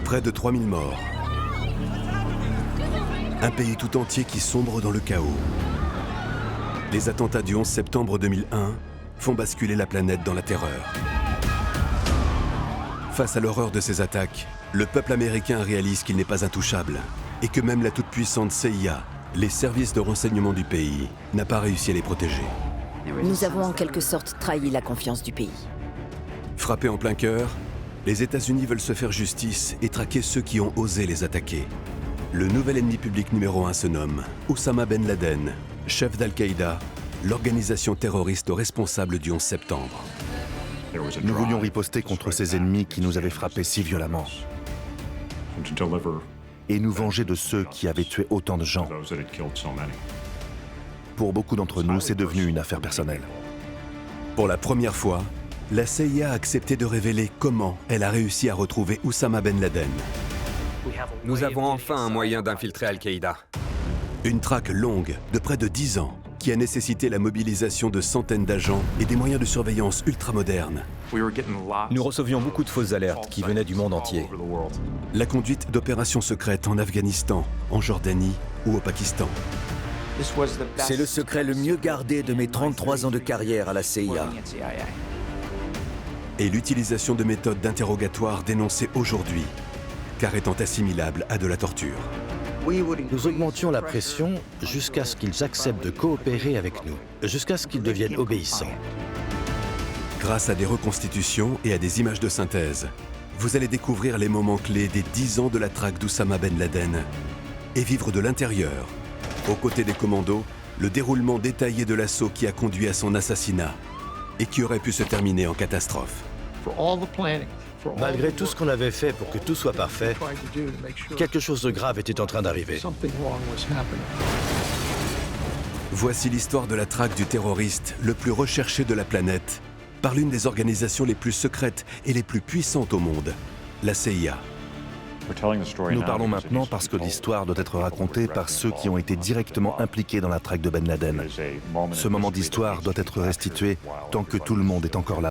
Près de 3000 morts. Un pays tout entier qui sombre dans le chaos. Les attentats du 11 septembre 2001 font basculer la planète dans la terreur. Face à l'horreur de ces attaques, le peuple américain réalise qu'il n'est pas intouchable et que même la toute-puissante CIA, les services de renseignement du pays, n'a pas réussi à les protéger. Nous avons en quelque sorte trahi la confiance du pays. Frappés en plein cœur, les États-Unis veulent se faire justice et traquer ceux qui ont osé les attaquer. Le nouvel ennemi public numéro 1 se nomme Oussama Ben Laden, chef d'Al-Qaïda, l'organisation terroriste responsable du 11 septembre. Nous voulions riposter contre ces ennemis qui nous avaient frappés si violemment et nous venger de ceux qui avaient tué autant de gens. Pour beaucoup d'entre nous, c'est devenu une affaire personnelle. Pour la première fois, la CIA a accepté de révéler comment elle a réussi à retrouver Oussama Ben Laden. Nous avons enfin un moyen d'infiltrer Al-Qaïda. Une traque longue de près de 10 ans qui a nécessité la mobilisation de centaines d'agents et des moyens de surveillance ultramodernes. Nous recevions beaucoup de fausses alertes qui venaient du monde entier. La conduite d'opérations secrètes en Afghanistan, en Jordanie ou au Pakistan. C'est le secret le mieux gardé de mes 33 ans de carrière à la CIA. Et l'utilisation de méthodes d'interrogatoire dénoncées aujourd'hui, car étant assimilables à de la torture. Nous augmentions la pression jusqu'à ce qu'ils acceptent de coopérer avec nous, jusqu'à ce qu'ils deviennent obéissants. Grâce à des reconstitutions et à des images de synthèse, vous allez découvrir les moments clés des 10 ans de la traque d'Oussama Ben Laden et vivre de l'intérieur, aux côtés des commandos, le déroulement détaillé de l'assaut qui a conduit à son assassinat et qui aurait pu se terminer en catastrophe. Malgré tout ce qu'on avait fait pour que tout soit parfait, quelque chose de grave était en train d'arriver. Voici l'histoire de la traque du terroriste le plus recherché de la planète par l'une des organisations les plus secrètes et les plus puissantes au monde, la CIA. Nous parlons maintenant parce que l'histoire doit être racontée par ceux qui ont été directement impliqués dans la traque de Ben Laden. Ce moment d'histoire doit être restitué tant que tout le monde est encore là.